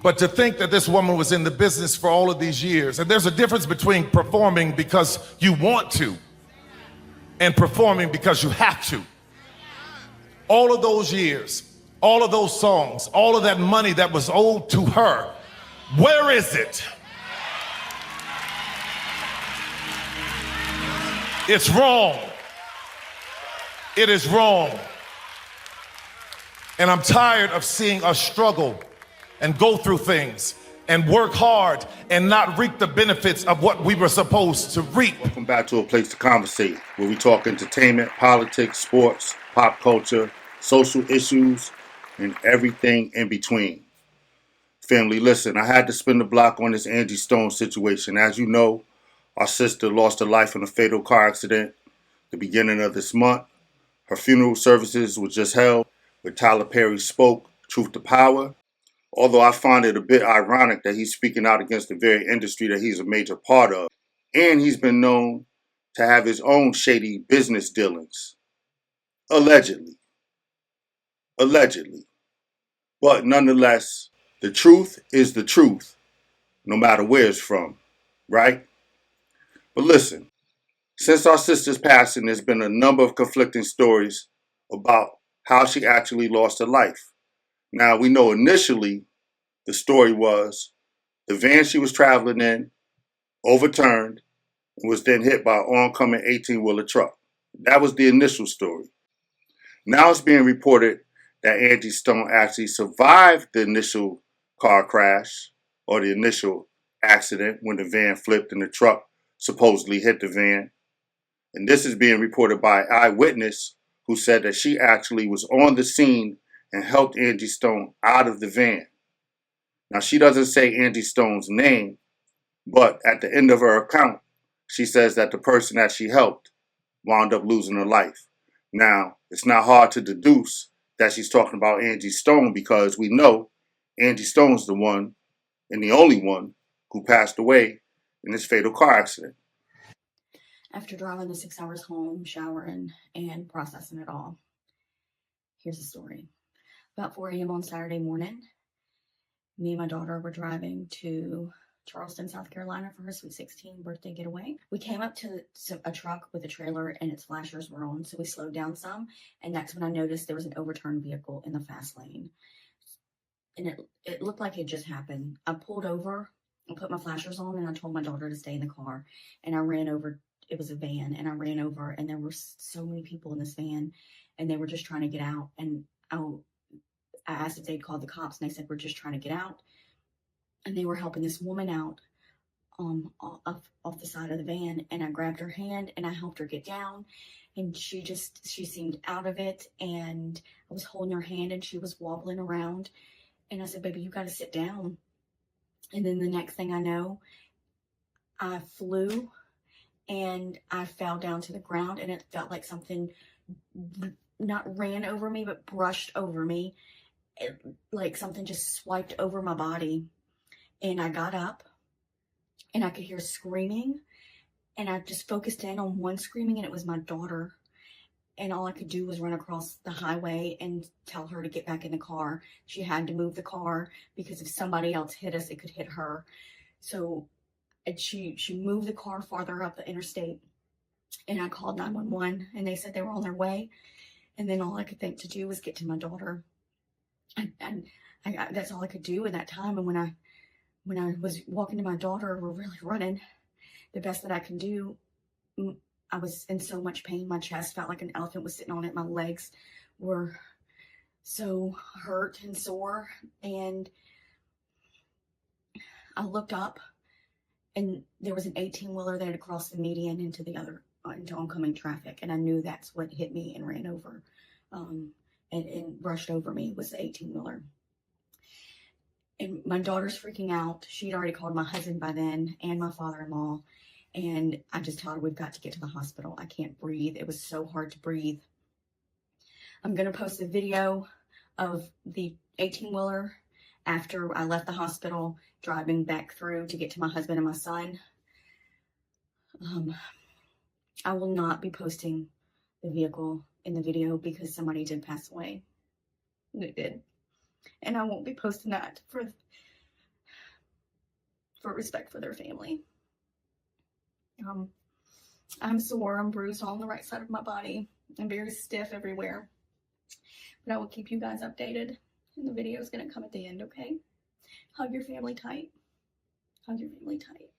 But to think that this woman was in the business for all of these years, and there's a difference between performing because you want to and performing because you have to. All of those years, all of those songs, all of that money that was owed to her, where is it? It's wrong. It is wrong. And I'm tired of seeing us struggle and go through things and work hard and not reap the benefits of what we were supposed to reap. Welcome back to A Place to Conversate, where we talk entertainment, politics, sports, pop culture, social issues, and everything in between. Family, listen, I had to spin the block on this Angie Stone situation. As you know, our sister lost her life in a fatal car accident the beginning of this month. Her funeral services were just held, where Tyler Perry spoke truth to power. Although I find it a bit ironic that he's speaking out against the very industry that he's a major part of. And he's been known to have his own shady business dealings. Allegedly. But nonetheless, the truth is the truth, no matter where it's from, right? But listen, since our sister's passing, there's been a number of conflicting stories about how she actually lost her life. Now, we know initially the story was the van she was traveling in overturned and was then hit by an oncoming 18-wheeler truck. That was the initial story. Now it's being reported that Angie Stone actually survived the initial car crash or the initial accident when the van flipped and the truck supposedly hit the van. And this is being reported by an eyewitness who said that she actually was on the scene and helped Angie Stone out of the van. Now, she doesn't say Angie Stone's name, but at the end of her account, she says that the person that she helped wound up losing her life. Now, it's not hard to deduce that she's talking about Angie Stone because we know Angie Stone's the one and the only one who passed away in this fatal car accident. After driving the 6 hours home, showering, and processing it all, here's the story. About 4 a.m. on Saturday morning, me and my daughter were driving to Charleston, South Carolina for her Sweet 16 birthday getaway. We came up to a truck with a trailer and its flashers were on, so we slowed down some, and that's when I noticed there was an overturned vehicle in the fast lane. And it looked like it just happened. I pulled over and put my flashers on, and I told my daughter to stay in the car, and I ran over. It was a van, and I ran over, and there were so many people in this van, and they were just trying to get out. And I asked if they'd called the cops, and they said, we're just trying to get out. And they were helping this woman out off the side of the van, and I grabbed her hand, and I helped her get down, and she seemed out of it, and I was holding her hand, and she was wobbling around, and I said, baby, you got to sit down. And then the next thing I know, I flew, and I fell down to the ground, and it felt like something not ran over me, but brushed over me. Like something just swiped over my body. And I got up, and I could hear screaming, and I just focused in on one screaming, and it was my daughter. And all I could do was run across the highway and tell her to get back in the car. She had to move the car because if somebody else hit us, it could hit her. So she moved the car farther up the interstate, and I called 911, and they said they were on their way. And then all I could think to do was get to my daughter, and that's all I could do in that time. And when I was walking to my daughter, we're really running the best that I can do. I was in so much pain. My chest felt like an elephant was sitting on it. My legs were so hurt and sore, and I looked up, and there was an 18-wheeler there to cross the median into oncoming traffic. And I knew that's what hit me and ran over and brushed over me was the 18-wheeler. And my daughter's freaking out. She'd already called my husband by then and my father-in-law. And I just told her, we've got to get to the hospital. I can't breathe. It was so hard to breathe. I'm going to post a video of the 18-wheeler after I left the hospital, driving back through to get to my husband and my son. I will not be posting the vehicle in the video because somebody did pass away. They did. And I won't be posting that for respect for their family. I'm sore, I'm bruised all on the right side of my body. I'm very stiff everywhere. But I will keep you guys updated. And the video is going to come at the end, okay? Hug your family tight. Hug your family tight.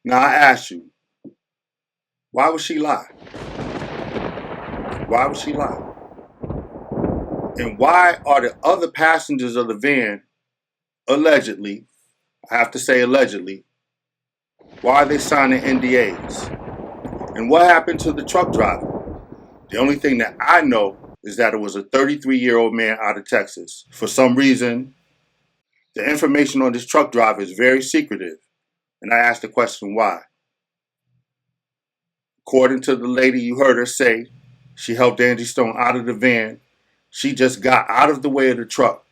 Now I ask you, why would she lie? Why would she lie? And why are the other passengers of the van allegedly, I have to say allegedly, why are they signing NDAs? And what happened to the truck driver? The only thing that I know is that it was a 33-year-old man out of Texas. For some reason, the information on this truck driver is very secretive. And I asked the question, why? According to the lady you heard her say, she helped Angie Stone out of the van. She just got out of the way of the truck.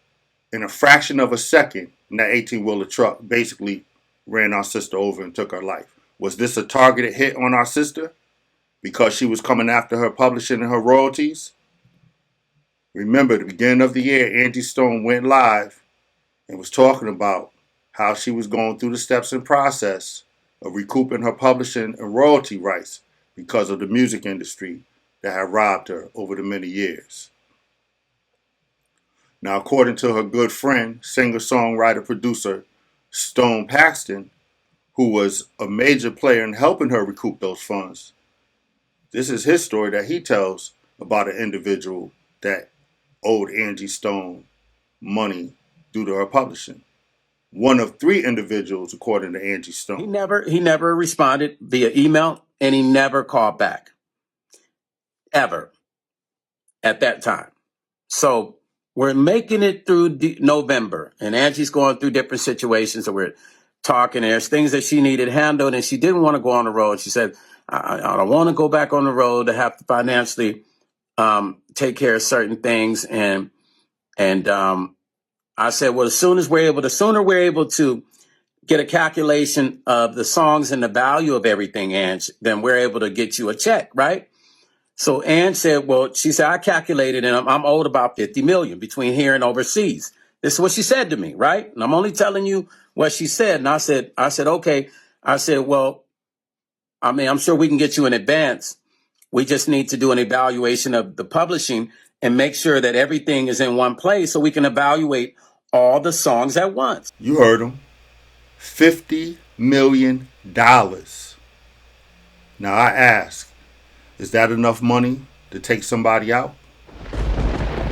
In a fraction of a second, and that 18-wheeler truck basically ran our sister over and took her life. Was this a targeted hit on our sister because she was coming after her publishing and her royalties? Remember, at the beginning of the year, Angie Stone went live and was talking about how she was going through the steps and process of recouping her publishing and royalty rights because of the music industry that had robbed her over the many years. Now, according to her good friend, singer, songwriter, producer, Stone Paxton, who was a major player in helping her recoup those funds, this is his story that he tells about an individual that owed Angie Stone money due to her publishing. One of 3 individuals, according to Angie Stone. He never responded via email, and he never called back. Ever. At that time. So we're making it through November, and Angie's going through different situations, and we're talking. There's things that she needed handled, and she didn't want to go on the road. She said, I don't want to go back on the road to have to financially take care of certain things. And I said, well, the sooner we're able to get a calculation of the songs and the value of everything, Ange, then we're able to get you a check, right? So Ange said, well, she said, I calculated and I'm owed about 50 million between here and overseas. This is what she said to me, right? And I'm only telling you what she said. And I said, okay. I said, well, I mean, I'm sure we can get you in advance. We just need to do an evaluation of the publishing and make sure that everything is in one place so we can evaluate all the songs at once. You heard him. $50 million. Now I ask, is that enough money to take somebody out?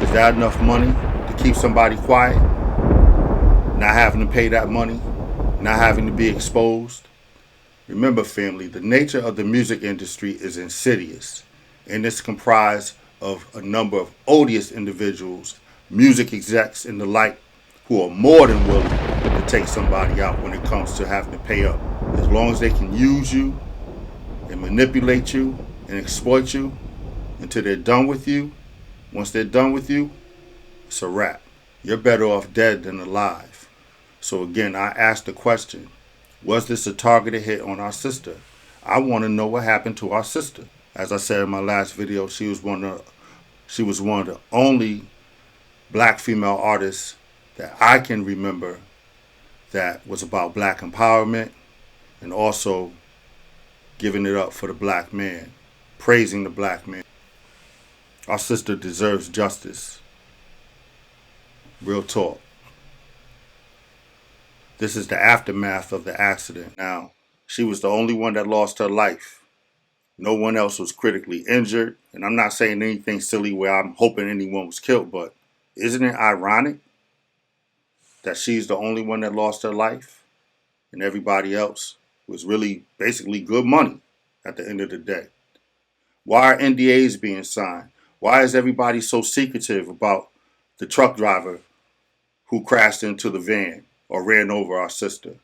Is that enough money to keep somebody quiet? Not having to pay that money? Not having to be exposed? Remember, family, the nature of the music industry is insidious, and it's comprised of a number of odious individuals, music execs and the like, who are more than willing to take somebody out when it comes to having to pay up. As long as they can use you and manipulate you and exploit you until they're done with you. Once they're done with you, it's a wrap. You're better off dead than alive. So again, I asked the question, was this a targeted hit on our sister? I want to know what happened to our sister. As I said in my last video, she was one of the only black female artists that I can remember that was about black empowerment and also giving it up for the black man, praising the black man. Our sister deserves justice. Real talk. This is the aftermath of the accident. Now, she was the only one that lost her life. No one else was critically injured. And I'm not saying anything silly where I'm hoping anyone was killed, but isn't it ironic that she's the only one that lost her life and everybody else was really basically good money at the end of the day? Why are NDAs being signed? Why is everybody so secretive about the truck driver who crashed into the van or ran over our sister?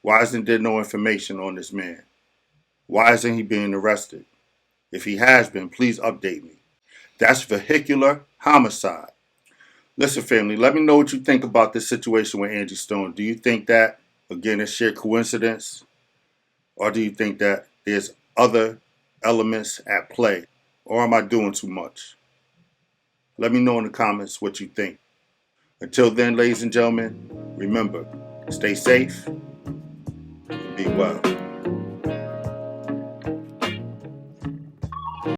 Why isn't there no information on this man? Why isn't he being arrested? If he has been, please update me. That's vehicular homicide. Listen, family, let me know what you think about this situation with Angie Stone. Do you think that, again, it's sheer coincidence? Or do you think that there's other elements at play? Or am I doing too much? Let me know in the comments what you think. Until then, ladies and gentlemen, remember, stay safe, Be well.